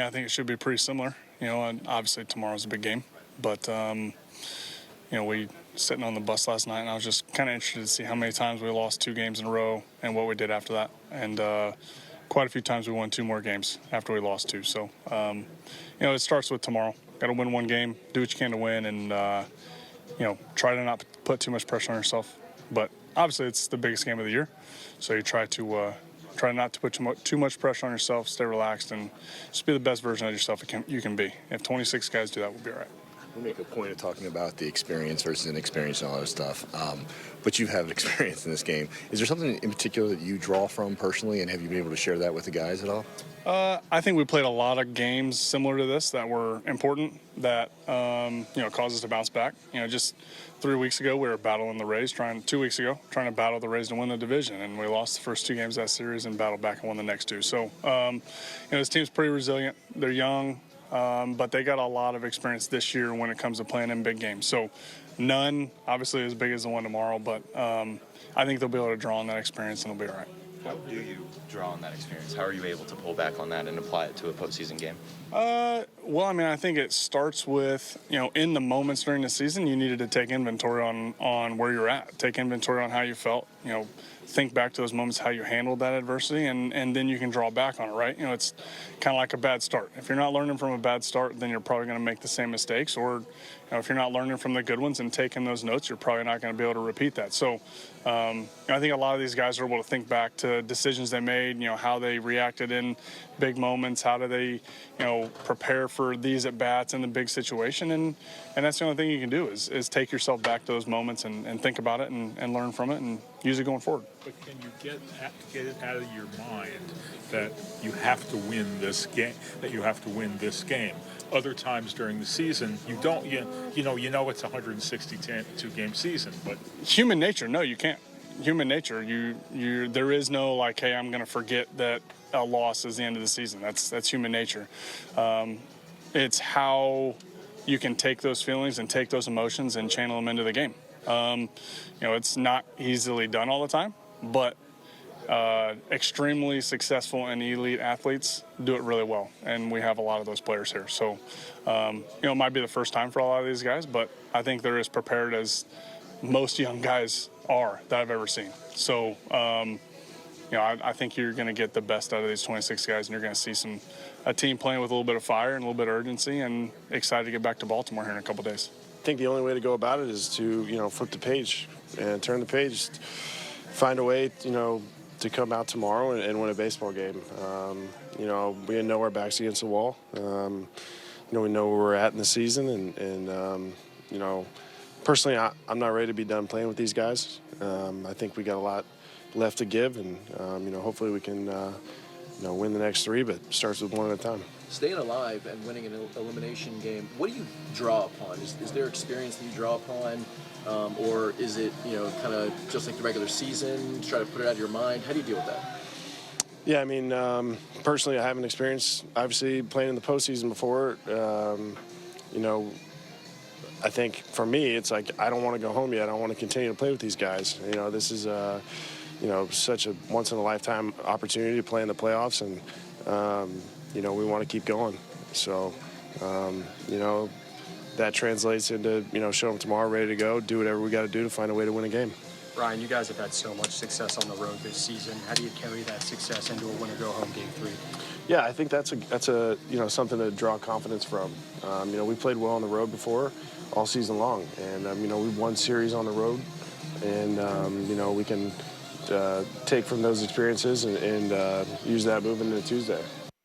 I think it should be pretty similar. And obviously tomorrow's a big game. But, we sitting on the bus last night, and I was just kind of interested to see how many times we lost 2 games in a row and what we did after that. And quite a few times we won 2 more games after we lost 2. So, it starts with tomorrow. Got to win 1 game, do what you can to win, and, try to not put too much pressure on yourself. But obviously it's the biggest game of the year, so you try not to put too much pressure on yourself, stay relaxed, and just be the best version of yourself you can be. If 26 guys do that, we'll be all right. We make a point of talking about the experience versus inexperience and all that stuff, but you have experience in this game. Is there something in particular that you draw from personally, and have you been able to share that with the guys at all? I think we played a lot of games similar to this that were important, that caused us to bounce back. Just 3 weeks ago we were battling the Rays, 2 weeks ago trying to battle the Rays to win the division, and we lost the first 2 games of that series and battled back and won the next 2. So this team's pretty resilient. They're young. But they got a lot of experience this year when it comes to playing in big games. So none, obviously, as big as the one tomorrow, but I think they'll be able to draw on that experience and they'll be all right. How do you draw on that experience? How are you able to pull back on that and apply it to a postseason game? I think it starts with, in the moments during the season, you needed to take inventory on where you're at, take inventory on how you felt, think back to those moments, how you handled that adversity, and then you can draw back on it, right? It's kind of like a bad start. If you're not learning from a bad start, then you're probably going to make the same mistakes, or if you're not learning from the good ones and taking those notes, you're probably not going to be able to repeat that. So I think a lot of these guys are able to think back to decisions they made, how they reacted in big moments, how do they, prepare for these at-bats in the big situation, and that's the only thing you can do is take yourself back to those moments and think about it and learn from it and use it going forward. But can you get it out of your mind that you have to win this game, Other times during the season, you don't. You know it's a 162 game season, but human nature. No, you can't. Human nature. There is no hey, I'm going to forget that a loss is the end of the season. That's human nature. It's how you can take those feelings and take those emotions and channel them into the game. It's not easily done all the time, but extremely successful and elite athletes do it really well, and we have a lot of those players here. So, it might be the first time for a lot of these guys, but I think they're as prepared as most young guys are that I've ever seen. So, I think you're going to get the best out of these 26 guys, and you're going to see a team playing with a little bit of fire and a little bit of urgency, and excited to get back to Baltimore here in a couple days. I think the only way to go about it is to, flip the page and turn the page, find a way, to come out tomorrow and win a baseball game. We know our back's against the wall. We know where we're at in the season, and personally, I'm not ready to be done playing with these guys. I think we got a lot left to give, and hopefully we can win the next 3, but it starts with 1 at a time. Staying alive and winning an elimination game, what do you draw upon? Is there experience that you draw upon, or is it kind of just like the regular season, try to put it out of your mind? How do you deal with that? Yeah, personally, I haven't experienced, obviously, playing in the postseason before. I think for me, it's like I don't want to go home yet. I want to continue to play with these guys. This is such a once-in-a-lifetime opportunity to play in the playoffs, and we want to keep going. So, that translates into, show them tomorrow, ready to go, do whatever we got to do to find a way to win a game. Ryan, you guys have had so much success on the road this season. How do you carry that success into a win-or-go-home Game 3? Yeah, I think that's a something to draw confidence from. We played well on the road before all season long, and we've won series on the road, and we can take from those experiences and use that moving into Tuesday.